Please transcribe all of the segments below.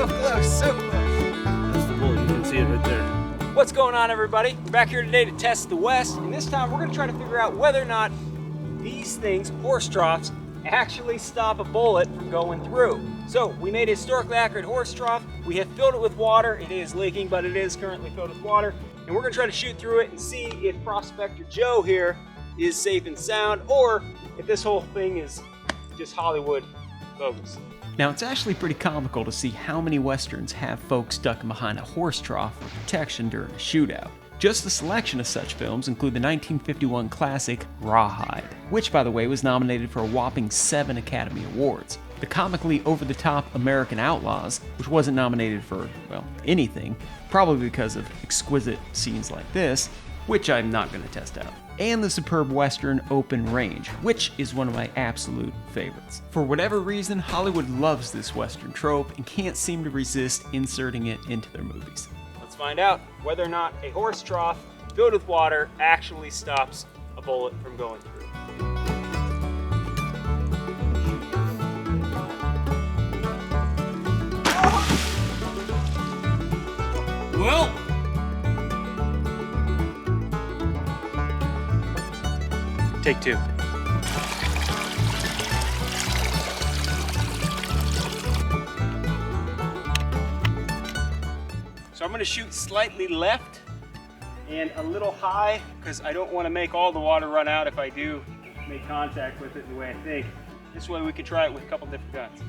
close, so close. That's the bullet, you can see it right there. What's going on, everybody? We're back here today to test the West, and this time we're gonna try to figure out whether or not these things, horse troughs, actually stop a bullet from going through. So we made a historically accurate horse trough. We have filled it with water. It is leaking, but it is currently filled with water. And we're gonna try to shoot through it and see if Prospector Joe here is safe and sound, or if this whole thing is just Hollywood bogus. Now, it's actually pretty comical to see how many Westerns have folks ducking behind a horse trough for protection during a shootout. Just a selection of such films include the 1951 classic Rawhide, which, by the way, was nominated for a whopping 7 Academy Awards. The comically over-the-top American Outlaws, which wasn't nominated for, well, anything, probably because of exquisite scenes like this, which I'm not going to test out. And the superb Western Open Range, which is one of my absolute favorites. For whatever reason, Hollywood loves this Western trope and can't seem to resist inserting it into their movies. Let's find out whether or not a horse trough filled with water actually stops a bullet from going through. Well, take two. So I'm going to shoot slightly left and a little high because I don't want to make all the water run out if I do make contact with it the way I think. This way we could try it with a couple different guns.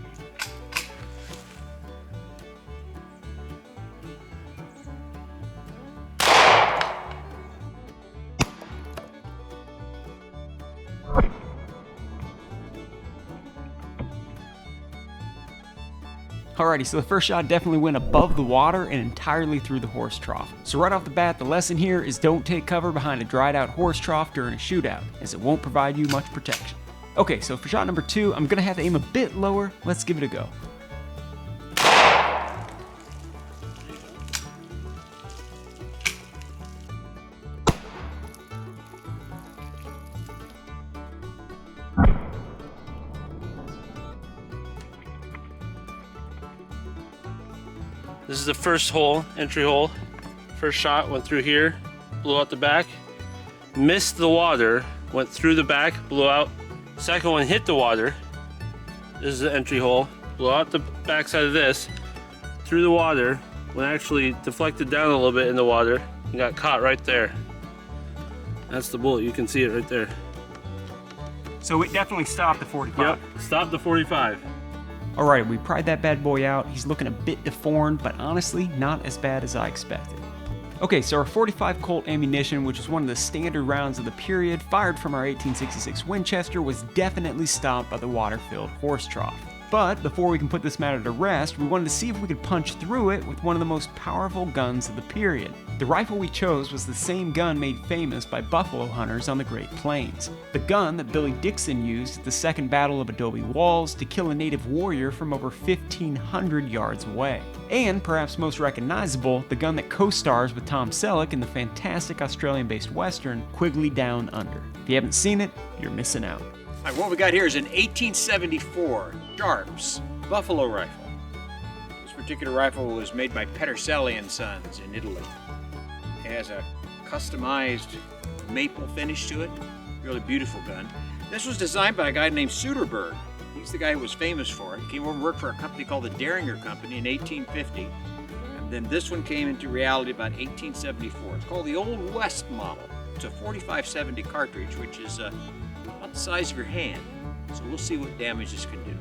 Alrighty, so the first shot definitely went above the water and entirely through the horse trough. So right off the bat, the lesson here is don't take cover behind a dried out horse trough during a shootout, as it won't provide you much protection. Okay, so for shot number 2, I'm gonna have to aim a bit lower. Let's give it a go. This is the first hole, entry hole. First shot went through here, blew out the back, missed the water, went through the back, blew out. Second one hit the water. This is the entry hole, blew out the back side of this, through the water, when actually deflected down a little bit in the water and got caught right there. That's the bullet, you can see it right there. So it definitely stopped the 45. Yep, stopped the 45. Alright, we pried that bad boy out. He's looking a bit deformed, but honestly, not as bad as I expected. Okay, so our 45 Colt ammunition, which was one of the standard rounds of the period, fired from our 1866 Winchester, was definitely stopped by the water-filled horse trough. But before we can put this matter to rest, we wanted to see if we could punch through it with one of the most powerful guns of the period. The rifle we chose was the same gun made famous by buffalo hunters on the Great Plains. The gun that Billy Dixon used at the Second Battle of Adobe Walls to kill a native warrior from over 1,500 yards away. And, perhaps most recognizable, the gun that co-stars with Tom Selleck in the fantastic Australian-based western Quigley Down Under. If you haven't seen it, you're missing out. All right, what we got here is an 1874 Sharps buffalo rifle. This particular rifle was made by Peterselli and Sons in Italy. It has a customized maple finish to it. Really beautiful gun. This was designed by a guy named Suderberg. He's the guy who was famous for it. He came over and worked for a company called the Derringer Company in 1850. And then this one came into reality about 1874. It's called the Old West model. It's a 4570 cartridge, which is about the size of your hand. So we'll see what damage this can do.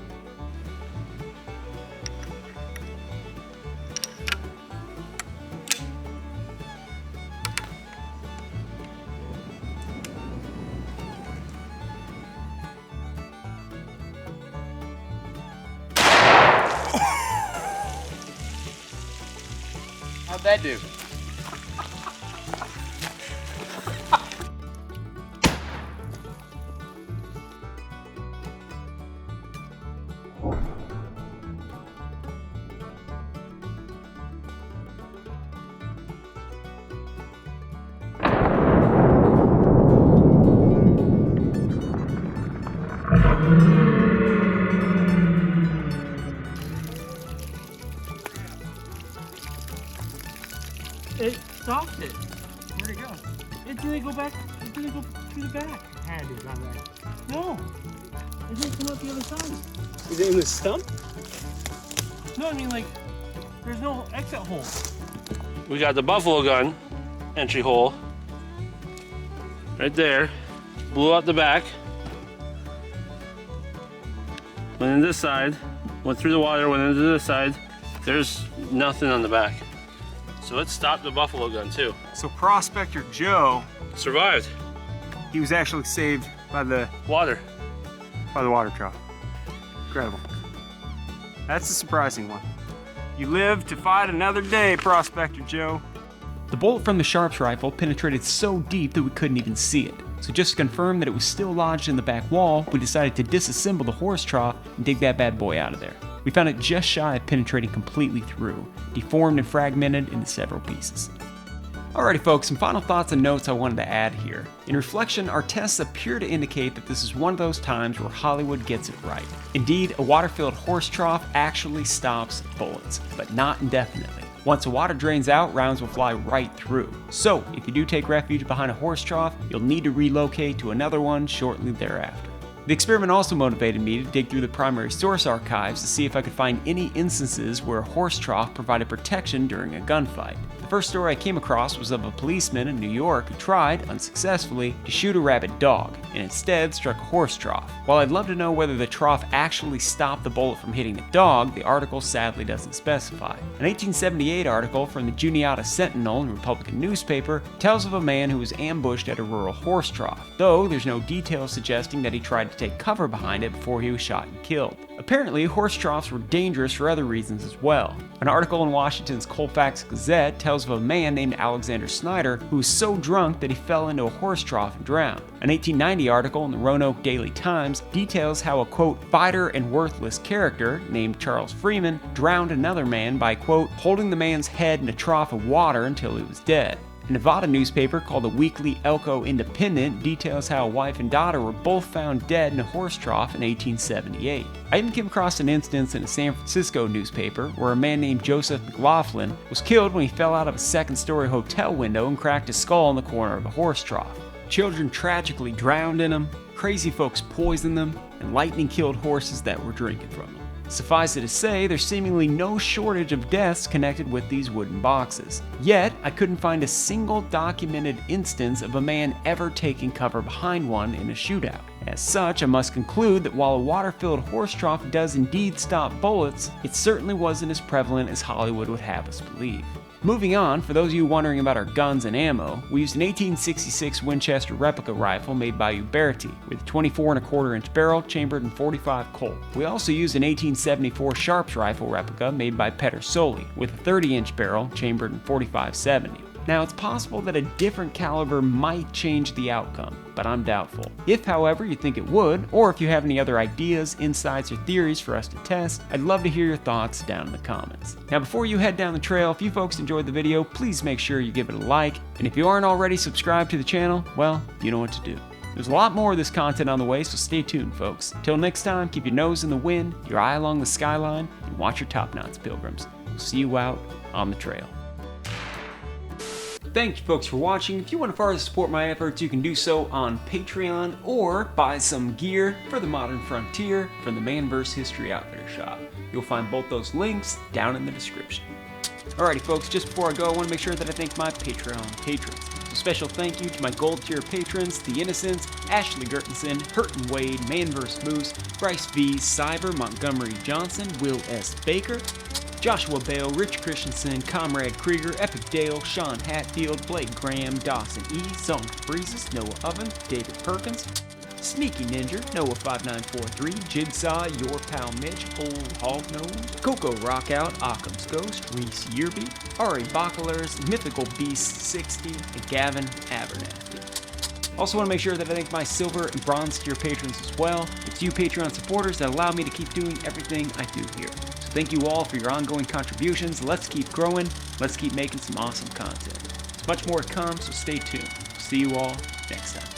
How'd that do? through the back. Had to have gone right. No. It didn't come out the other side. Is it in the stump? No, I mean like, there's no exit hole. We got the buffalo gun entry hole right there. Blew out the back. Went into this side. Went through the water. Went into this side. There's nothing on the back. So it stopped the buffalo gun too. So Prospector Joe, Survived. he was actually saved by the Water. water trough. Incredible. That's a surprising one. You live to fight another day, Prospector Joe. The bullet from the Sharps rifle penetrated so deep that we couldn't even see it. So just to confirm that it was still lodged in the back wall, we decided to disassemble the horse trough and dig that bad boy out of there. We found it just shy of penetrating completely through, deformed and fragmented into several pieces. Alrighty folks, some final thoughts and notes I wanted to add here. In reflection, our tests appear to indicate that this is one of those times where Hollywood gets it right. Indeed, a water-filled horse trough actually stops bullets, but not indefinitely. Once the water drains out, rounds will fly right through. So, if you do take refuge behind a horse trough, you'll need to relocate to another one shortly thereafter. The experiment also motivated me to dig through the primary source archives to see if I could find any instances where a horse trough provided protection during a gunfight. The first story I came across was of a policeman in New York who tried, unsuccessfully, to shoot a rabid dog, and instead struck a horse trough. While I'd love to know whether the trough actually stopped the bullet from hitting the dog, the article sadly doesn't specify. An 1878 article from the Juniata Sentinel and Republican newspaper tells of a man who was ambushed at a rural horse trough, though there's no details suggesting that he tried to take cover behind it before he was shot and killed. Apparently, horse troughs were dangerous for other reasons as well. An article in Washington's Colfax Gazette tells of a man named Alexander Snyder who was so drunk that he fell into a horse trough and drowned. An 1890 article in the Roanoke Daily Times details how a, quote, fighter and worthless character named Charles Freeman drowned another man by, quote, holding the man's head in a trough of water until he was dead. A Nevada newspaper called the Weekly Elko Independent details how a wife and daughter were both found dead in a horse trough in 1878. I even came across an instance in a San Francisco newspaper where a man named Joseph McLaughlin was killed when he fell out of a second-story hotel window and cracked his skull in the corner of a horse trough. Children tragically drowned in them, crazy folks poisoned them, and lightning killed horses that were drinking from them. Suffice it to say, there's seemingly no shortage of deaths connected with these wooden boxes. Yet, I couldn't find a single documented instance of a man ever taking cover behind one in a shootout. As such, I must conclude that while a water-filled horse trough does indeed stop bullets, it certainly wasn't as prevalent as Hollywood would have us believe. Moving on, for those of you wondering about our guns and ammo, we used an 1866 Winchester replica rifle made by Uberti with a 24¼ barrel chambered in .45 Colt. We also used an 1874 Sharps rifle replica made by Pedersoli with a 30-inch barrel chambered in .45-70. Now, it's possible that a different caliber might change the outcome, but I'm doubtful. If, however, you think it would, or if you have any other ideas, insights, or theories for us to test, I'd love to hear your thoughts down in the comments. Now, before you head down the trail, if you folks enjoyed the video, please make sure you give it a like, and if you aren't already subscribed to the channel, well, you know what to do. There's a lot more of this content on the way, so stay tuned, folks. Till next time, keep your nose in the wind, your eye along the skyline, and watch your top knots, pilgrims. We'll see you out on the trail. Thank you folks for watching. If you want to further support my efforts, you can do so on Patreon or buy some gear for the modern frontier from the Manverse History Outfitter shop. You'll find both those links down in the description. Alrighty folks, just before I go, I want to make sure that I thank my Patreon patrons. So special thank you to my gold tier patrons, The Innocents, Ashley Gertensen, Hurtin Wade, Manverse Moose, Bryce V, Cyber, Montgomery Johnson, Will S. Baker, Joshua Bale, Rich Christensen, Comrade Krieger, Epic Dale, Sean Hatfield, Blake Graham, Dawson E, Zone Breezes, Noah Oven, David Perkins, Sneaky Ninja, Noah5943, Jigsaw, Your Pal Mitch, Old Hognose, Coco Rockout, Occam's Ghost, Reese Yearby, Ari Bacalers, Mythical Beast 60, and Gavin Abernathy. Also want to make sure that I thank my silver and bronze tier patrons as well. It's you Patreon supporters that allow me to keep doing everything I do here. So thank you all for your ongoing contributions. Let's keep growing. Let's keep making some awesome content. There's much more to come, so stay tuned. See you all next time.